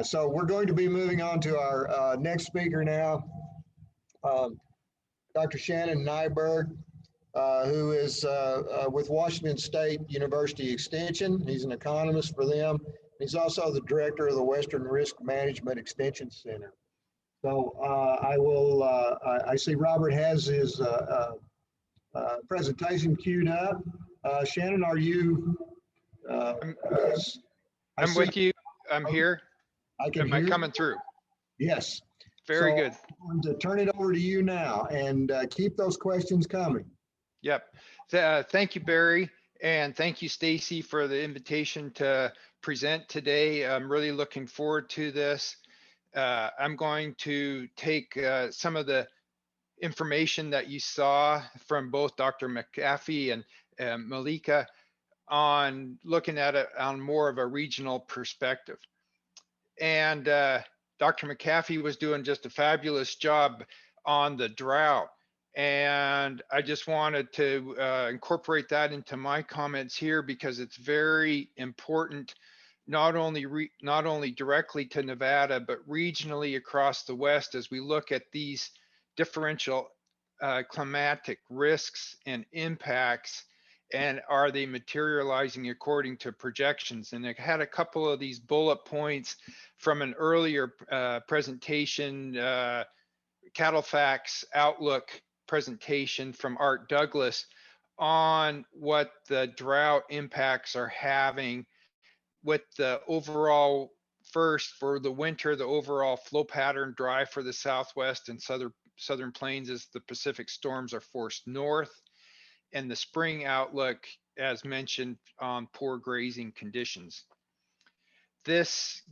So we're going to be moving on to our next speaker now, Dr. Shannon Neiberg, who is with Washington State University Extension. He's an economist for them. He's also the director of the Western Risk Management Extension Center. So I see Robert has his presentation queued up. Shannon, are you? I'm with you. I'm here. I can Am hear I you. coming through? Yes. Very So good. I'm going to turn it over to you now and keep those questions coming. Yep. Thank you, Barry. And thank you, Stacy, for the invitation to present today. I'm really looking forward to this. I'm going to take some of the information that you saw from both Dr. McAfee and Malika on looking at it on more of a regional perspective. And Dr. McAfee was doing just a fabulous job on the drought. And I just wanted to incorporate that into my comments here because it's very important, not only directly to Nevada, but regionally across the West as we look at these differential climatic risks and impacts, and are they materializing according to projections? And I had a couple of these bullet points from an earlier presentation, CattleFacts Outlook presentation from Art Douglas on what the drought impacts are having with the overall, first for the winter, the overall flow pattern dry for the Southwest and Southern Plains as the Pacific storms are forced north, and the spring outlook, as mentioned, on poor grazing conditions. This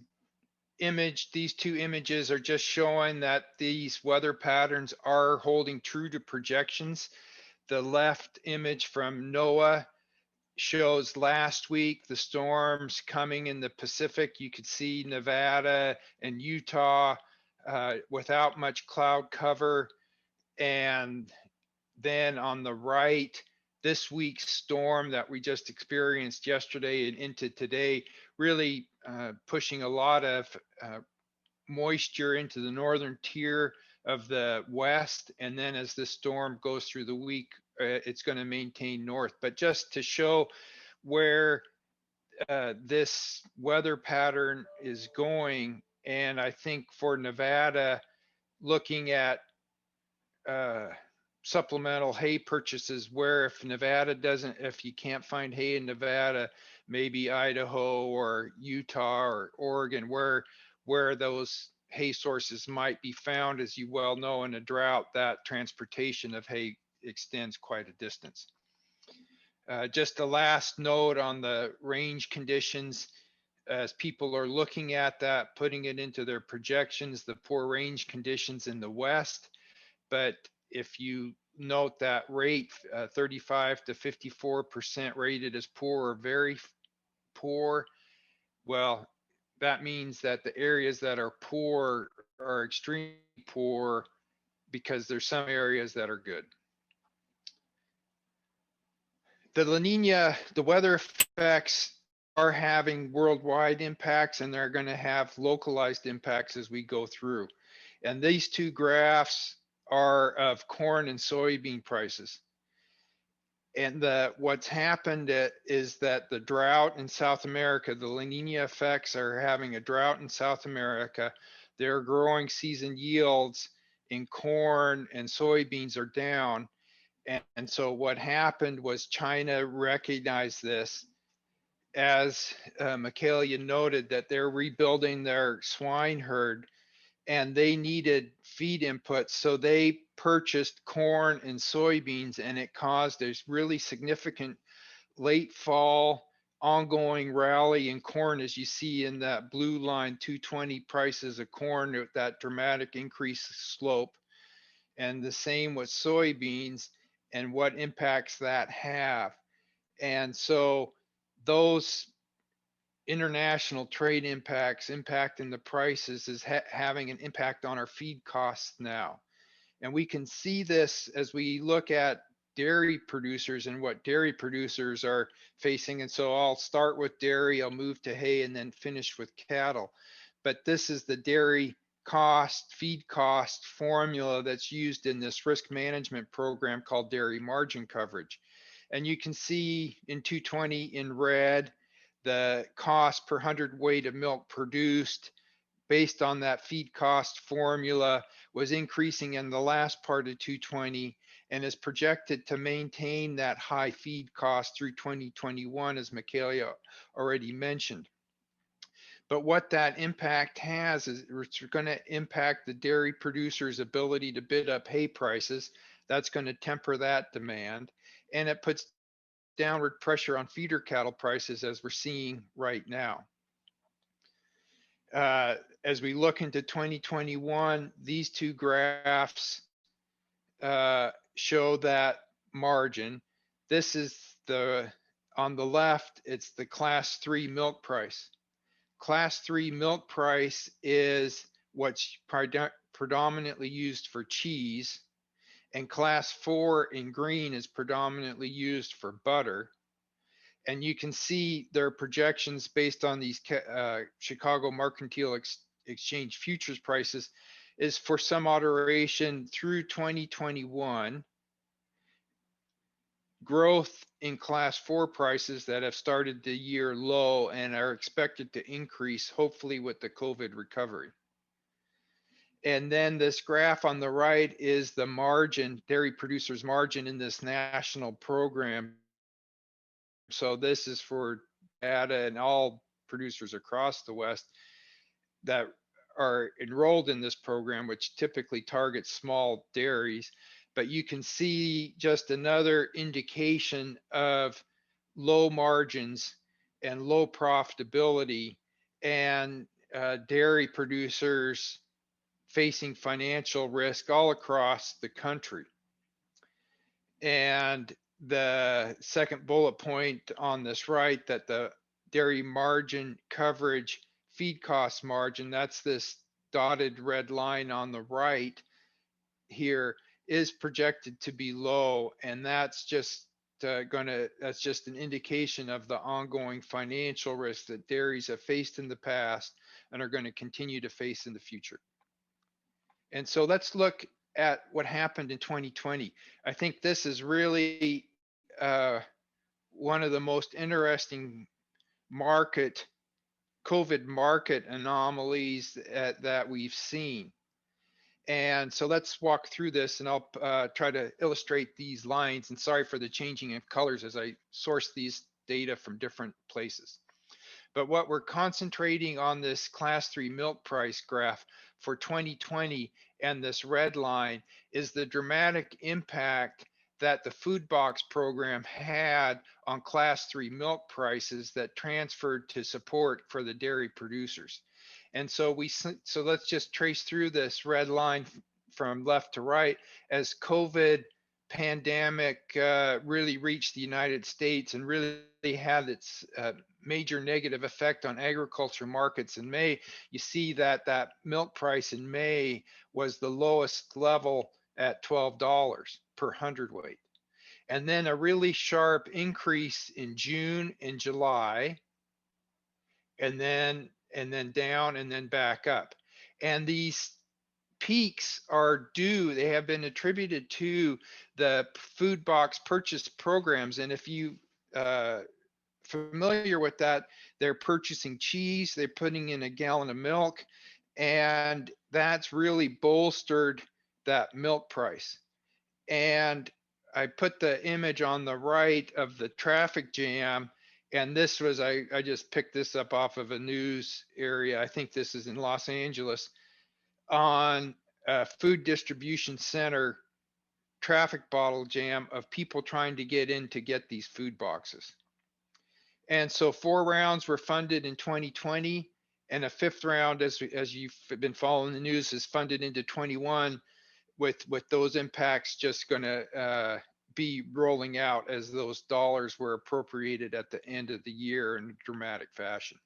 image, these two images are just showing that these weather patterns are holding true to projections. The left image from NOAA shows last week the storms coming in the Pacific. You could see Nevada and Utah without much cloud cover. And then on the right, this week's storm that we just experienced yesterday and into today, really pushing a lot of moisture into the northern tier of the West. And then as this storm goes through the week, it's going to maintain north. But just to show where this weather pattern is going, and I think for Nevada, looking at supplemental hay purchases, where if Nevada doesn't, if you can't find hay in Nevada, maybe Idaho or Utah or Oregon, where those hay sources might be found. As you well know, in a drought, that transportation of hay extends quite a distance. Just a last note on the range conditions, as people are looking at that, putting it into their projections, the poor range conditions in the West. But if you note that rate, 35 to 54% rated as poor or very poor, well, that means that the areas that are poor are extremely poor because there's some areas that are good. The La Nina, the weather effects are having worldwide impacts, and they're going to have localized impacts as we go through. And these two graphs are of corn and soybean prices. And what's happened is that the drought in South America, the La Nina effects are having a drought in South America. Their growing season yields in corn and soybeans are down. And so what happened was China recognized this, as Michaela noted, that they're rebuilding their swine herd and they needed feed inputs. So they purchased corn and soybeans, and it caused a really significant late fall ongoing rally in corn, as you see in that blue line, 220 prices of corn with that dramatic increase slope. And the same with soybeans and what impacts that have. And so those international trade impacts impacting the prices is having an impact on our feed costs now. And we can see this as we look at dairy producers and what dairy producers are facing. And so I'll start with dairy, I'll move to hay, and then finish with cattle. but this is the dairy cost, feed cost formula that's used in this risk management program called dairy margin coverage. And you can see in 220 in red, the cost per hundredweight of milk produced based on that feed cost formula was increasing in the last part of 220 and is projected to maintain that high feed cost through 2021, as Michaela already mentioned. But what that impact has is it's going to impact the dairy producers' ability to bid up hay prices. That's going to temper that demand. And it puts downward pressure on feeder cattle prices, as we're seeing right now. As we look into 2021, these two graphs show that margin. This is on the left, it's the class 3 milk price. Class 3 milk price is what's predominantly used for cheese, and class 4 in green is predominantly used for butter. And you can see their projections based on these Chicago Mercantile Exchange futures prices is for some moderation through 2021. Growth in class 4 prices that have started the year low and are expected to increase, hopefully with the COVID recovery. And then this graph on the right is the margin, dairy producers' margin in this national program. So this is for data and all producers across the West that are enrolled in this program, which typically targets small dairies. But you can see just another indication of low margins and low profitability, and dairy producers facing financial risk all across the country. And the second bullet point on this right, that the dairy margin coverage feed cost margin, that's this dotted red line on the right here, is projected to be low. And that's just that's just an indication of the ongoing financial risk that dairies have faced in the past and are going to continue to face in the future. And so let's look at what happened in 2020. I think this is really one of the most interesting COVID market anomalies that we've seen. And so let's walk through this, and I'll try to illustrate these lines. And sorry for the changing of colors as I source these data from different places. But what we're concentrating on, this class 3 milk price graph for 2020, and this red line is the dramatic impact that the food box program had on class 3 milk prices that transferred to support for the dairy producers. And so let's just trace through this red line from left to right. As COVID pandemic really reached the United States and really had its major negative effect on agriculture markets in May, you see that that milk price in May was the lowest level at $12 per hundredweight. And then a really sharp increase in June and July, and then down and then back up. And these peaks are due, they have been attributed to the food box purchase programs. And if you familiar with that, they're purchasing cheese, they're putting in a gallon of milk, and that's really bolstered that milk price. And I put the image on the right of the traffic jam, and this was, I just picked this up off of a news area, I think this is in Los Angeles, on a food distribution center traffic bottle jam of people trying to get in to get these food boxes. And so 4 rounds were funded in 2020, and a 5th round, as you've been following the news, is funded into 21, with those impacts just going to be rolling out as those dollars were appropriated at the end of the year in a dramatic fashion.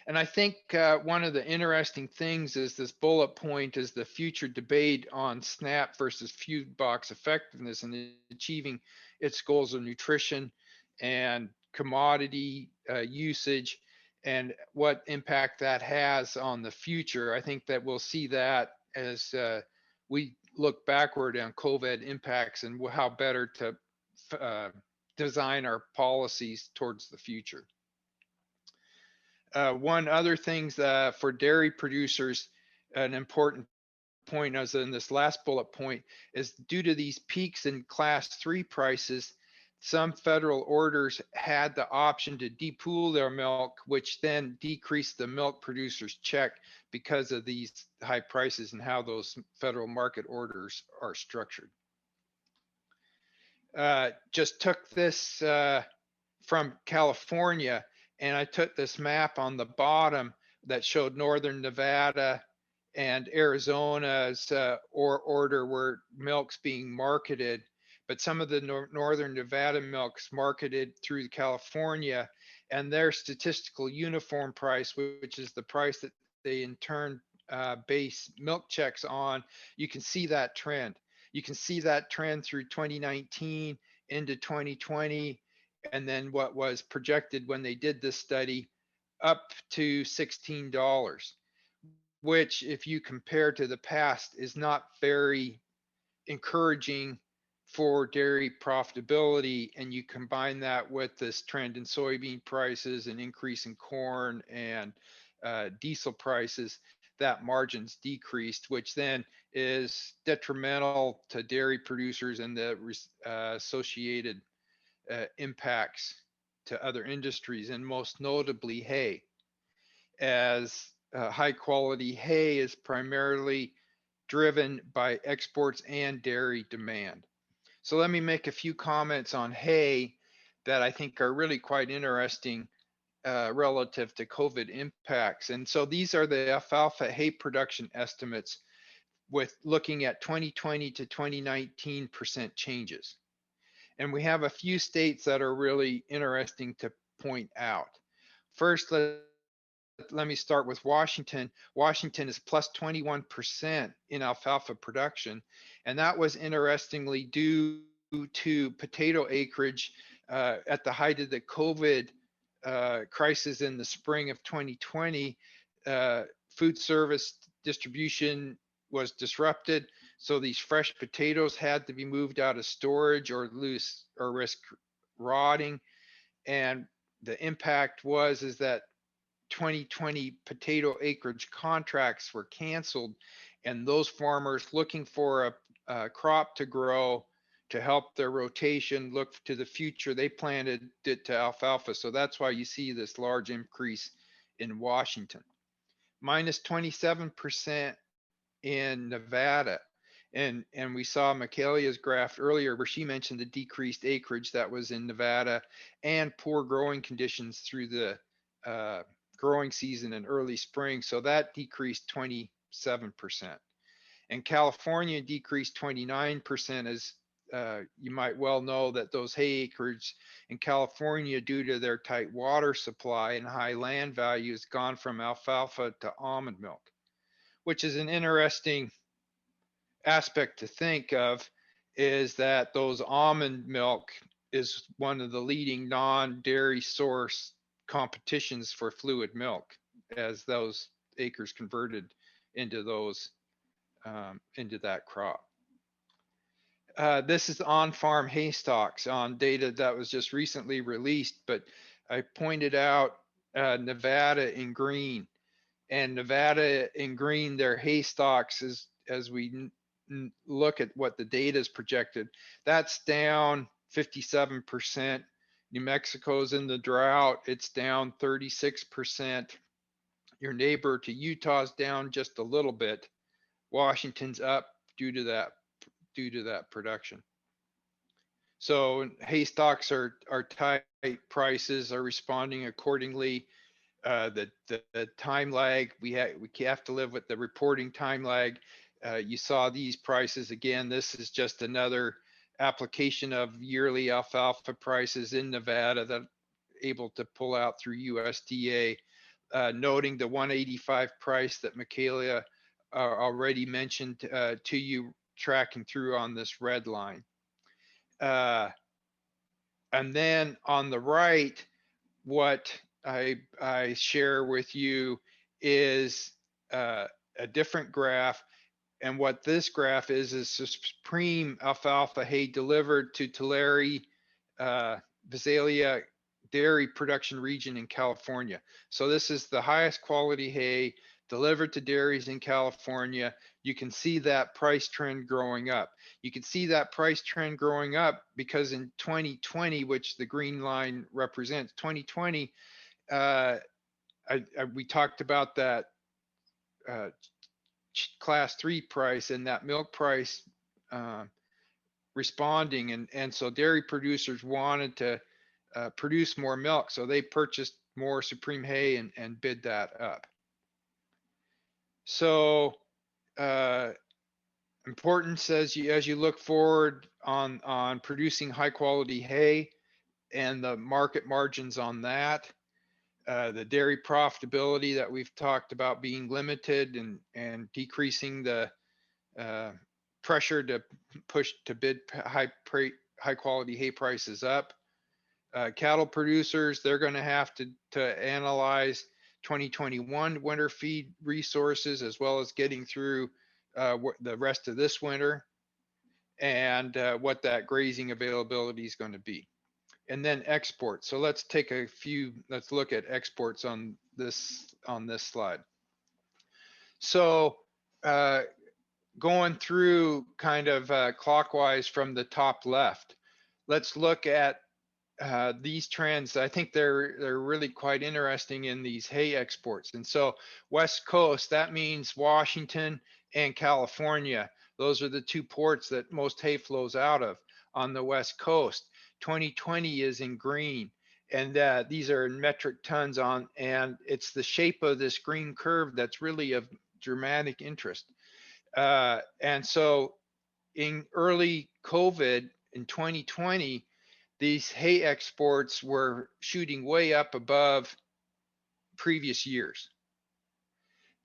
And I think one of the interesting things is this bullet point is the future debate on SNAP versus food box effectiveness and achieving its goals of nutrition and commodity usage. and what impact that has on the future. I think that we'll see that as we look backward on COVID impacts and how better to design our policies towards the future. One other thing for dairy producers, an important point as in this last bullet point, is due to these peaks in class 3 prices, some federal orders had the option to depool their milk, which then decreased the milk producer's check because of these high prices and how those federal market orders are structured. Just took this from California, and I took this map on the bottom that showed northern Nevada and Arizona's order where milk's being marketed, but some of the northern Nevada milk's marketed through California, and their statistical uniform price, which is the price that they in turn base milk checks on, you can see that trend. You can see that trend through 2019 into 2020, and then what was projected when they did this study up to $16, which if you compare to the past is not very encouraging for dairy profitability. And you combine that with this trend in soybean prices and increase in corn and diesel prices, that margins decreased, which then is detrimental to dairy producers and the associated impacts to other industries, and most notably hay, as high quality hay is primarily driven by exports and dairy demand. So let me make a few comments on hay that I think are really quite interesting relative to COVID impacts. And so these are the alfalfa hay production estimates with looking at 2020 to 2019 % changes. And we have a few states that are really interesting to point out. First, let me start with Washington. Washington is plus 21% in alfalfa production. And that was interestingly due to potato acreage at the height of the COVID crisis in the spring of 2020. Food service distribution was disrupted. So these fresh potatoes had to be moved out of storage or risk rotting. And the impact is that 2020 potato acreage contracts were canceled, and those farmers looking for a crop to grow to help their rotation look to the future, they planted it to alfalfa. So that's why you see this large increase in Washington. Minus 27% in Nevada. And we saw Michaelia's graph earlier where she mentioned the decreased acreage that was in Nevada and poor growing conditions through the growing season and early spring. So that decreased 27%. And California decreased 29%, as you might well know that those hay acreage in California, due to their tight water supply and high land values, gone from alfalfa to almond milk, which is an interesting aspect to think of, is that those almond milk is one of the leading non-dairy source competitions for fluid milk as those acres converted into those into that crop. This is on-farm hay stocks on data that was just recently released, but I pointed out Nevada in green, and Nevada in green, their hay stocks is, as we look at what the data is projected, that's down 57%. New Mexico's in the drought, it's down 36%. Your neighbor to Utah's down just a little bit. Washington's up due to that production. So hay stocks are tight, prices are responding accordingly. The time lag, we have to live with the reporting time lag. You saw these prices again. This is just another application of yearly alfalfa prices in Nevada that able to pull out through USDA, noting the 185 price that Michaelia already mentioned to you, tracking through on this red line. And then on the right, what I share with you is a different graph. And what this graph is the supreme alfalfa hay delivered to Tulare, Visalia dairy production region in California. So this is the highest quality hay delivered to dairies in California. You can see that price trend growing up. You can see that price trend growing up because in 2020, which the green line represents, 2020, we talked about that uh, class 3 price and that milk price uh, responding, and so dairy producers wanted to produce more milk, so they purchased more supreme hay and bid that up. So importance as you look forward on producing high quality hay and the market margins on that. The dairy profitability that we've talked about being limited and decreasing the pressure to push to bid high quality hay prices up. Cattle producers, they're going to have to analyze 2021 winter feed resources as well as getting through the rest of this winter and what that grazing availability is going to be. And then exports. So let's look at exports on this slide. So going through kind of clockwise from the top left, let's look at these trends. I think they're really quite interesting in these hay exports. And so West Coast, that means Washington and California. Those are the two ports that most hay flows out of on the West Coast. 2020 is in green, and these are in metric tons on, and it's the shape of this green curve that's really of dramatic interest. And so in early COVID in 2020, these hay exports were shooting way up above previous years.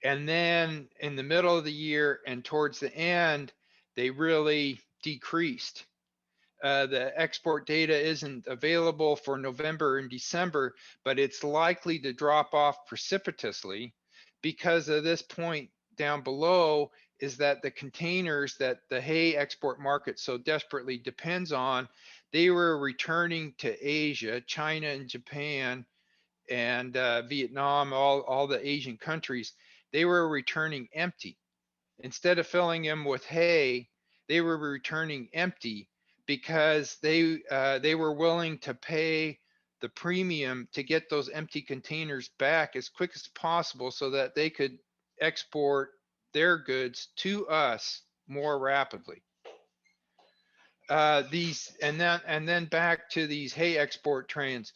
And then in the middle of the year and towards the end, they really decreased. The export data isn't available for November and December, but it's likely to drop off precipitously because of this point down below is that the containers that the hay export market so desperately depends on, they were returning to Asia, China and Japan and Vietnam, all the Asian countries, they were returning empty. Instead of filling them with hay, they were returning empty because they were willing to pay the premium to get those empty containers back as quick as possible so that they could export their goods to us more rapidly. And then back to these hay export trends.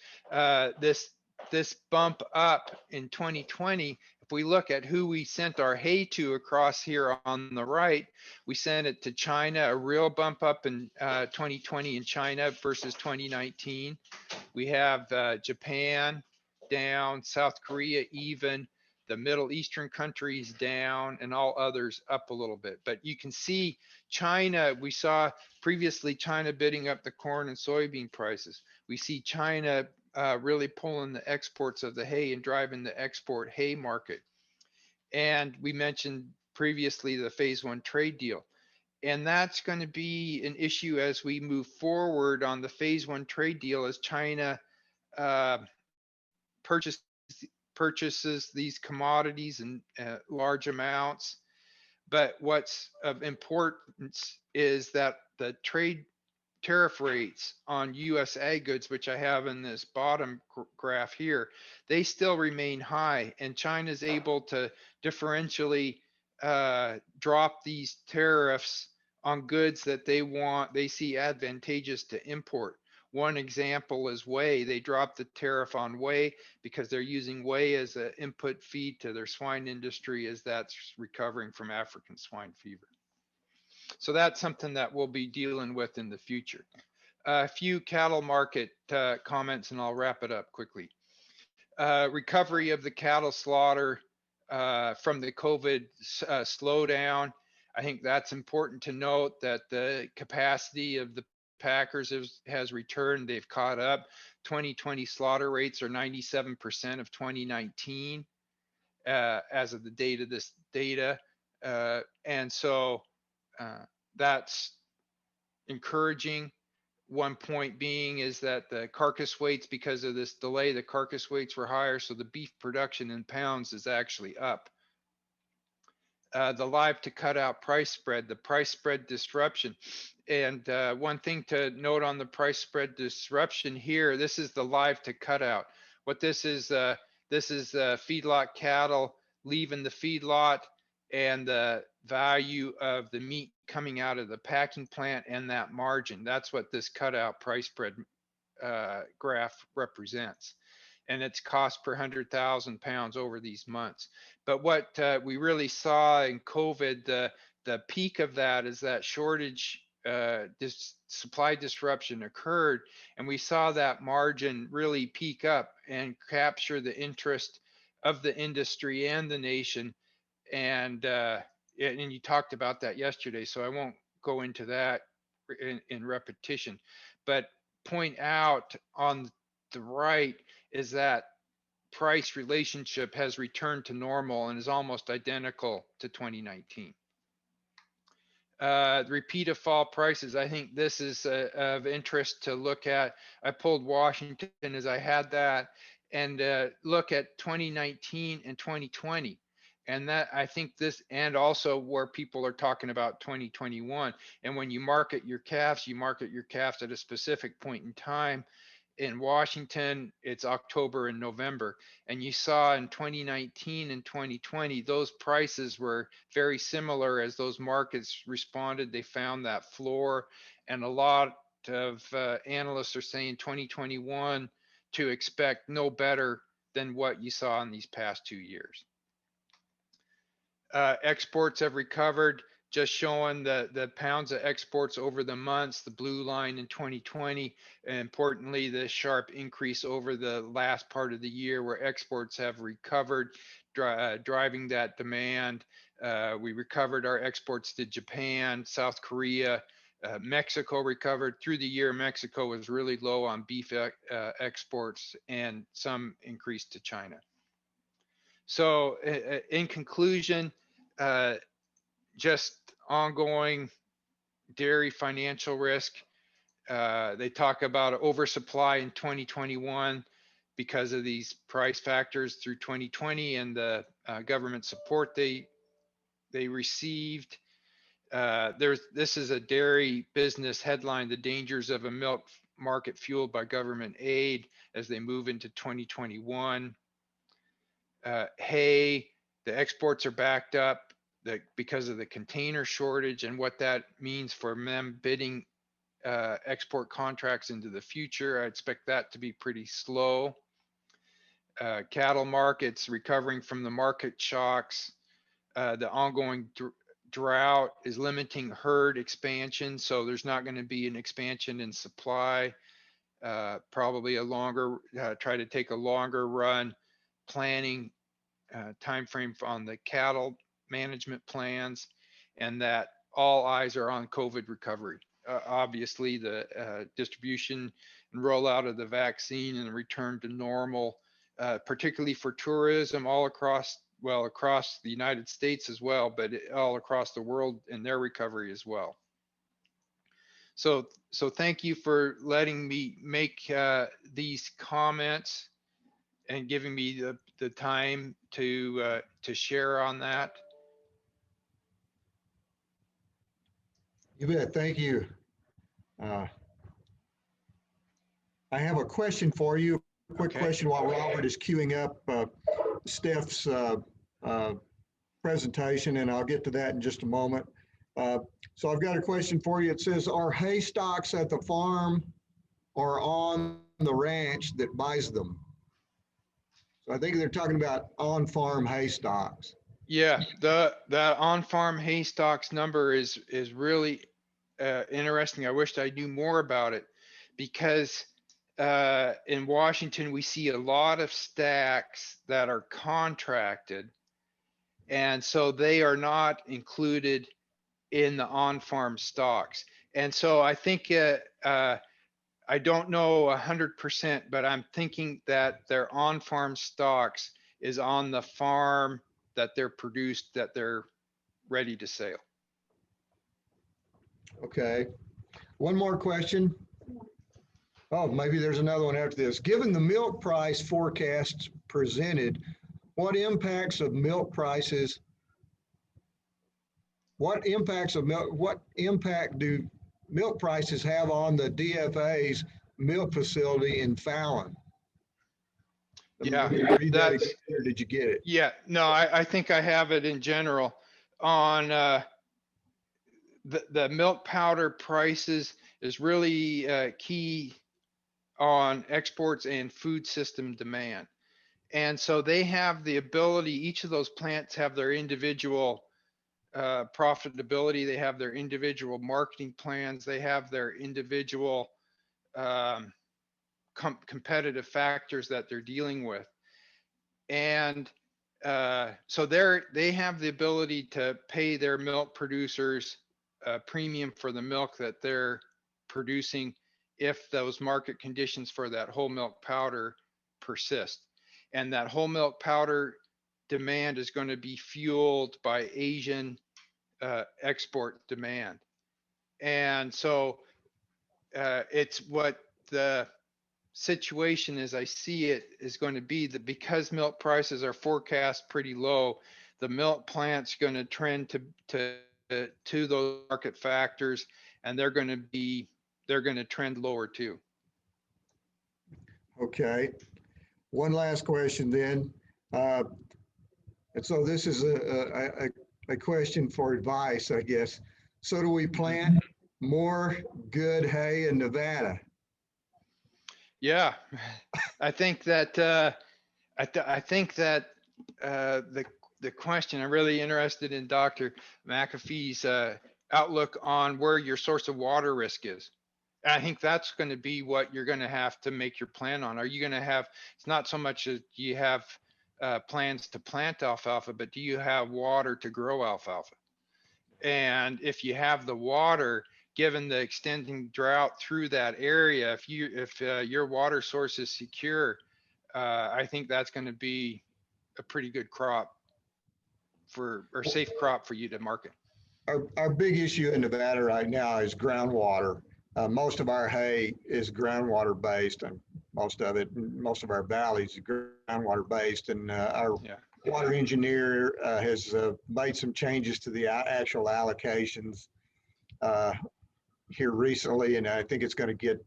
This bump up in 2020, if we look at who we sent our hay to across here on the right, we sent it to China, a real bump up in 2020 in China versus 2019. We have Japan down, South Korea even, the Middle Eastern countries down, and all others up a little bit. But you can see China, we saw previously China bidding up the corn and soybean prices. We see China really pulling the exports of the hay and driving the export hay market. And we mentioned previously the phase 1 trade deal. And that's going to be an issue as we move forward on the phase 1 trade deal as China purchases these commodities in large amounts. But what's of importance is that the trade tariff rates on US ag goods, which I have in this bottom graph here, they still remain high, and China's able to differentially drop these tariffs on goods that they see advantageous to import. One example is whey. They dropped the tariff on whey because they're using whey as an input feed to their swine industry as that's recovering from African swine fever. So that's something that we'll be dealing with in the future. A few cattle market comments and I'll wrap it up quickly. Recovery of the cattle slaughter from the COVID slowdown. I think that's important to note that the capacity of the packers has returned. They've caught up. 2020 slaughter rates are 97% of 2019 as of the date of this data. And so that's encouraging. One point being is that the carcass weights, because of this delay, the carcass weights were higher, so the beef production in pounds is actually up. The live to cutout price spread, the price spread disruption. And one thing to note on the price spread disruption here, this is the live to cutout. What this is feedlot cattle leaving the feedlot and the value of the meat coming out of the packing plant and that margin. That's what this cutout price spread graph represents. And it's cost per 100,000 pounds over these months. But what we really saw in COVID, the peak of that is that shortage, this supply disruption occurred, and we saw that margin really peak up and capture the interest of the industry and the nation. And you talked about that yesterday, so I won't go into that in repetition, but point out on the right is that price relationship has returned to normal and is almost identical to 2019. The repeat of fall prices, I think this is of interest to look at. I pulled Washington as I had that, and look at 2019 and 2020. And that, I think this, and also where people are talking about 2021. And when you market your calves at a specific point in time. In Washington, it's October and November. And you saw in 2019 and 2020, those prices were very similar as those markets responded. They found that floor. And a lot of analysts are saying 2021 to expect no better than what you saw in these past 2 years. Exports have recovered, just showing the pounds of exports over the months, the blue line in 2020, and importantly, the sharp increase over the last part of the year where exports have recovered, driving that demand. We recovered our exports to Japan, South Korea, Mexico recovered. Through the year, Mexico was really low on beef exports and some increase to China. So in conclusion, just ongoing dairy financial risk. They talk about oversupply in 2021 because of these price factors through 2020 and the government support they received. This is a dairy business headline, the dangers of a milk market fueled by government aid as they move into 2021. Hay, the exports are backed up because of the container shortage and what that means for them bidding export contracts into the future. I expect that to be pretty slow. Cattle markets recovering from the market shocks. The ongoing drought is limiting herd expansion, so there's not going to be an expansion in supply. Probably a longer, try to take a longer run planning time frame on the cattle management plans, and that all eyes are on COVID recovery. Obviously, the distribution and rollout of the vaccine and the return to normal, particularly for tourism all across, well, across the United States as well, but all across the world and their recovery as well. So thank you for letting me make these comments and giving me the time to share on that. You bet. Thank you. I have a question for you. A quick question while Robert is queuing up Steph's presentation, and I'll get to that in just a moment. So I've got a question for you. It says, are hay stocks at the farm or on the ranch that buys them? So I think they're talking about on-farm hay stocks. Yeah, the on-farm hay stocks number is really interesting. I wished I knew more about it, because in Washington we see a lot of stacks that are contracted, and so they are not included in the on-farm stocks. And so I think I don't know 100%, but I'm thinking that their on-farm stocks is on the farm that they're produced, that they're ready to sale. Okay. One more question. Oh, maybe there's another one after this. Given the milk price forecasts presented, what impacts of milk prices, what impact do milk prices have on the DFA's milk facility in Fallon? Yeah, Read that that's, again, or did you get it? yeah, no, I think I have it in general on the milk powder prices is really key on exports and food system demand. And so they have the ability, each of those plants have their individual profitability, they have their individual marketing plans, they have their individual competitive factors that they're dealing with. And so they have the ability to pay their milk producers a premium for the milk that they're producing if those market conditions for that whole milk powder persist. And that whole milk powder demand is going to be fueled by Asian export demand. And so it's what the situation as I see it is going to be that because milk prices are forecast pretty low, the milk plant's going to trend to those market factors, and they're going to trend lower too. Okay. One last question then. And so this is a question for advice, I guess. So do we plant more good hay in Nevada? Yeah, I think that I think that the question, I'm really interested in Dr. McAfee's outlook on where your source of water risk is. And I think that's going to be what you're going to have to make your plan on. Are you going to have, it's not so much that you have plans to plant alfalfa, but do you have water to grow alfalfa? And if you have the water, given the extending drought through that area, if your water source is secure, I think that's going to be a pretty good crop or safe crop for you to market. Our big issue in Nevada right now is groundwater. Most of our hay is groundwater based, and most of our valleys are groundwater based. And our water engineer has made some changes to the actual allocations here recently, and I think it's going to get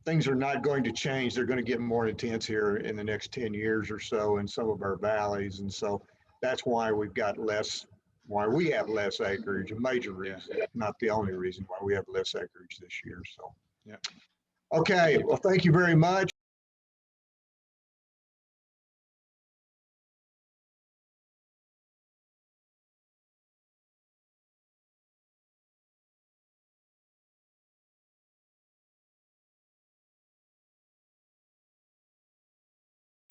things are not going to change. They're going to get more intense here in the next 10 years or so in some of our valleys. And so that's why we have less acreage, a major reason, not the only reason why we have less acreage this year. So, yeah. Okay. Well, thank you very much.